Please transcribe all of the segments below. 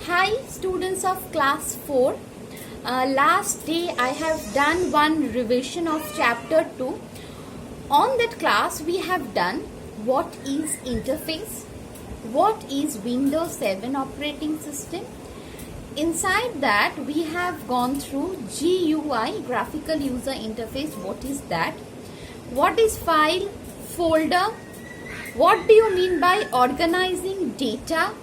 Hi students of class 4. Last day I have done one revision of chapter 2. On that class we have done what is interface, what is Windows 7 operating system. Inside that we have gone through GUI, graphical user interface, what is that, what is file, folder, what do you mean by organizing data,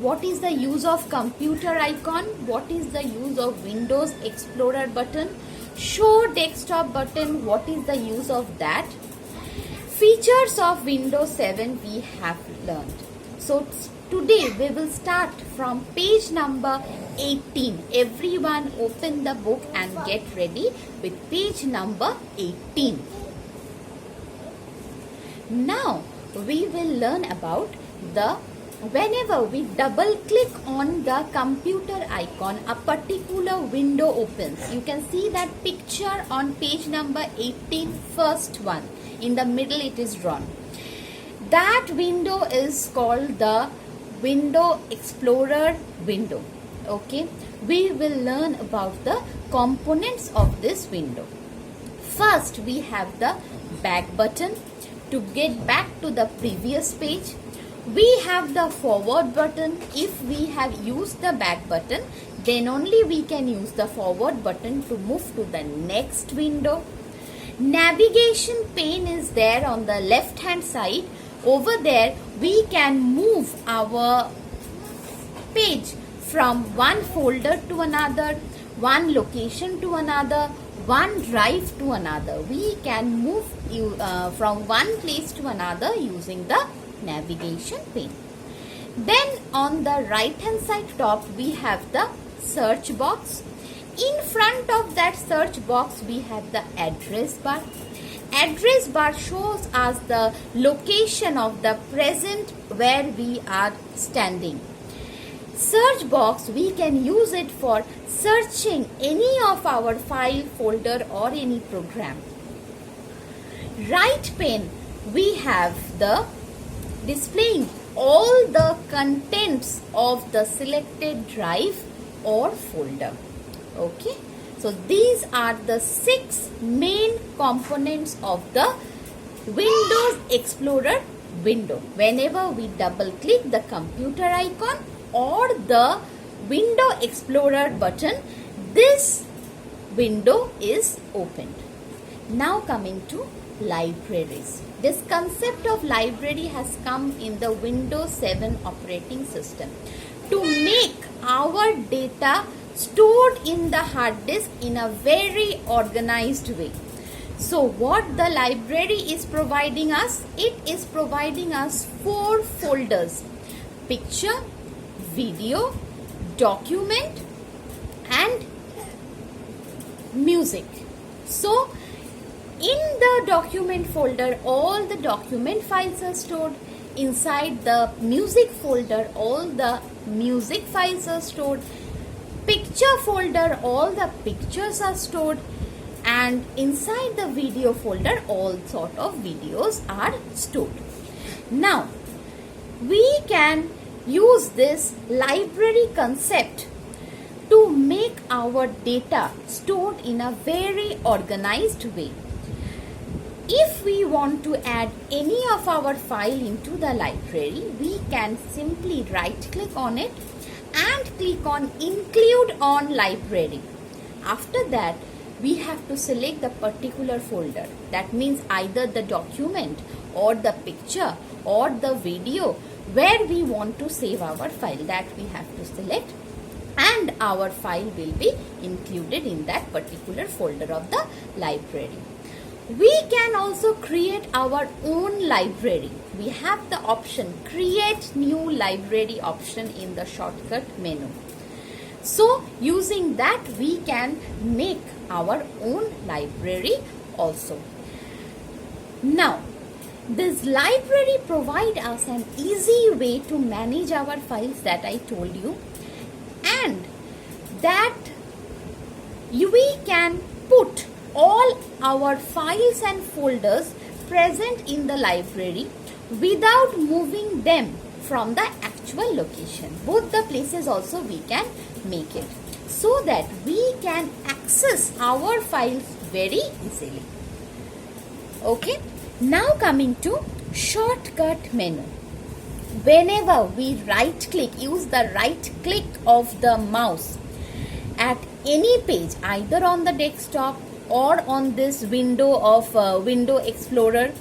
what is the use of computer icon, what is the use of Windows Explorer button, show desktop button, what is the use of that, features of Windows 7 we have learned. So today we will start from page number 18. Everyone open the book and get ready with page number 18. Now we will learn about whenever we double click on the computer icon, a particular window opens. You can see that picture on page number 18, first one. In the middle it is drawn. That window is called the Window Explorer window. Okay, we will learn about the components of this window. First we have the back button to get back to the previous page. We have the forward button. If we have used the back button, then only we can use the forward button to move to the next window. Navigation pane is there on the left hand side. Over there we can move our page from one folder to another, one location to another, one drive to another. We can move from one place to another using the navigation pane. Then on the right hand side top we have the search box. In front of that search box we have the address bar. Address bar shows us the location of the present where we are standing. Search box, we can use it for searching any of our file, folder or any program. Right pane, we have the displaying all the contents of the selected drive or folder. Okay, so these are the 6 main components of the Windows Explorer window. Whenever we double click the computer icon or the Window Explorer button, this window is opened. Now coming to libraries. This concept of library has come in the Windows 7 operating system to make our data stored in the hard disk in a very organized way. So what the library is providing us? It is providing us 4 folders: picture, video, document and music. So in the document folder, all the document files are stored. Inside the music folder, all the music files are stored. Picture folder, all the pictures are stored. And inside the video folder, all sort of videos are stored. Now, we can use this library concept to make our data stored in a very organized way. If we want to add any of our file into the library, we can simply right click on it and click on include on library. After that, we have to select the particular folder. That means either the document or the picture or the video where we want to save our file, that we have to select, and our file will be included in that particular folder of the library. We can also create our own library. We have the option create new library option in the shortcut menu. So using that we can make our own library also. Now this library provides us an easy way to manage our files that I told you, and that we can put all our files and folders present in the library without moving them from the actual location. Both the places also we can make it, so that we can access our files very easily. Okay, now coming to shortcut menu. Whenever we right click, use the right click of the mouse at any page, either on the desktop or on this window of Window Explorer,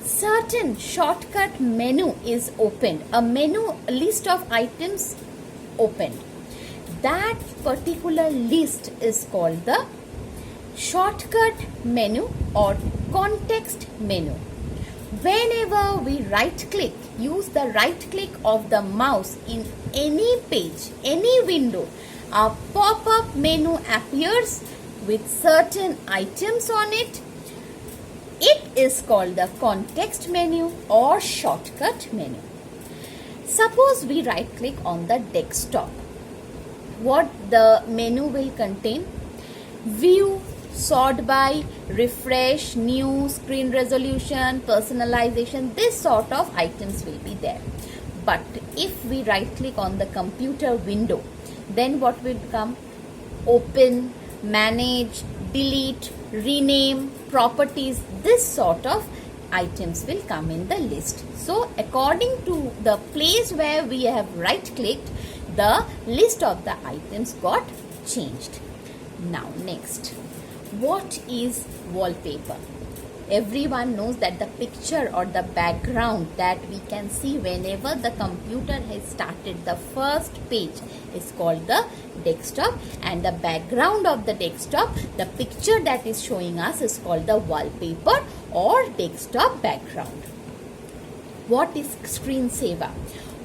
certain shortcut menu is opened, a menu list of items opened. That particular list is called the shortcut menu or context menu. Whenever we right click, use the right click of the mouse in any page, any window, a pop-up menu appears with certain items on it. It is called the context menu or shortcut menu. Suppose we right click on the desktop. What the menu will contain? View, sort by, refresh, new, screen resolution, personalization, this sort of items will be there. But if we right click on the computer window, then what will come? Open, manage, delete, rename, properties, this sort of items will come in the list. So according to the place where we have right clicked, the list of the items got changed. Now next, what is wallpaper? Everyone knows that the picture or the background that we can see whenever the computer has started the first page is called the desktop, and the background of the desktop, the picture that is showing us, is called the wallpaper or desktop background. What is screensaver?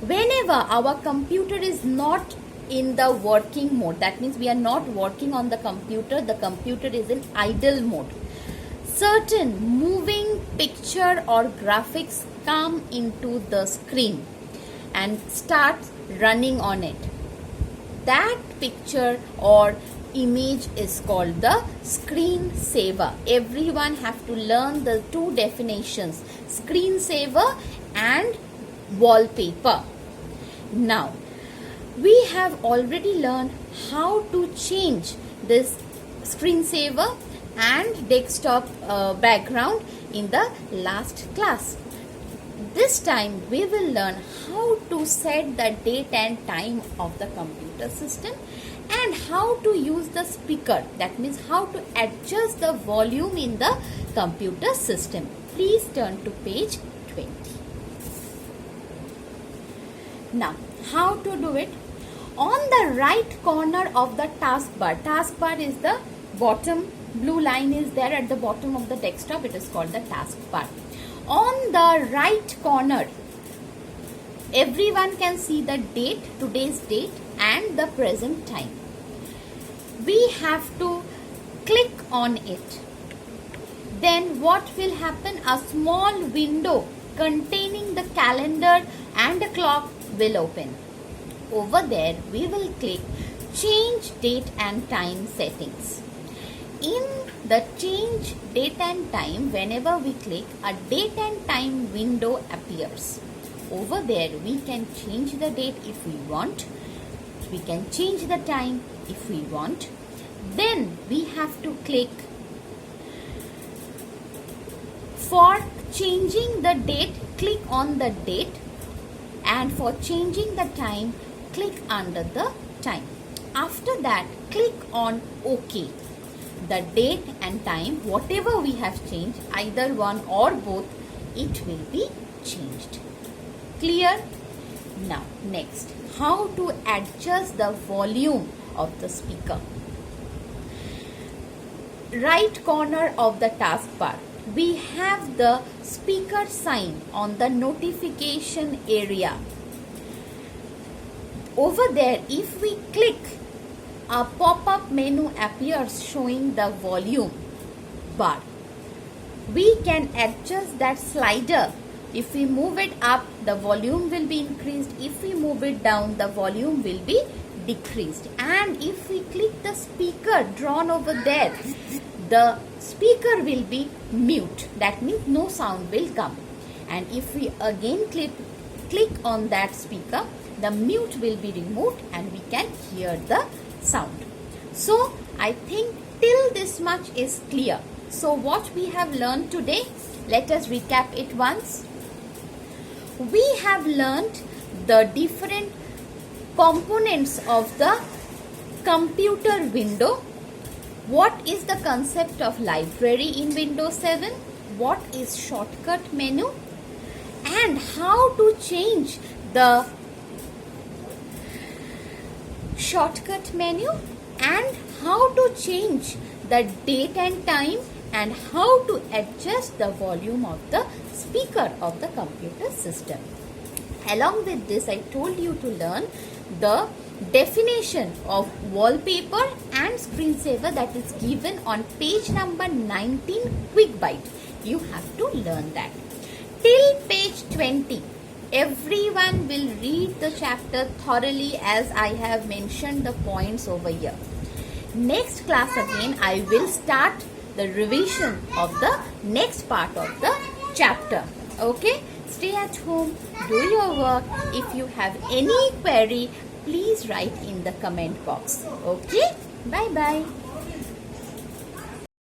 Whenever our computer is not in the working mode, that means we are not working on the computer is in idle mode, certain moving picture or graphics come into the screen and start running on it. That picture or image is called the screensaver. Everyone have to learn the two definitions, screensaver and wallpaper. Now, we have already learned how to change this screensaver and desktop background in the last class. This time we will learn how to set the date and time of the computer system and how to use the speaker, that means how to adjust the volume in the computer system. Please turn to page 20. Now, how to do it? On the right corner of the taskbar is the bottom, blue line is there at the bottom of the desktop, it is called the taskbar. On the right corner, everyone can see the date, today's date and the present time. We have to click on it. Then what will happen? A small window containing the calendar and a clock will open. Over there, we will click Change Date and Time Settings. In the Change Date and Time, whenever we click, a date and time window appears. Over there, we can change the date if we want. We can change the time if we want. Then we have to click. For changing the date, click on the date, and for changing the time, click under the time. After that, click on OK. The date and time, whatever we have changed, either one or both, it will be changed. Clear? Now, next, how to adjust the volume of the speaker. Right corner of the taskbar, we have the speaker sign on the notification area. Over there, if we click, a pop-up menu appears showing the volume bar. We can adjust that slider. If we move it up, the volume will be increased. If we move it down, the volume will be decreased. And if we click the speaker drawn over there, the speaker will be mute. That means no sound will come. And if we again click on that speaker, the mute will be removed and we can hear the sound. So I think till this much is clear. So what we have learned today, let us recap it once. We have learned the different components of the computer window. What is the concept of library in Windows 7? What is shortcut menu? And how to change the shortcut menu, and how to change the date and time, and how to adjust the volume of the speaker of the computer system. Along with this, I told you to learn the definition of wallpaper and screensaver that is given on page number 19 quick bite. You have to learn that. Till page 20, everyone will read the chapter thoroughly as I have mentioned the points over here. Next class again, I will start the revision of the next part of the chapter. Okay? Stay at home, do your work. If you have any query, please write in the comment box. Okay? Bye-bye.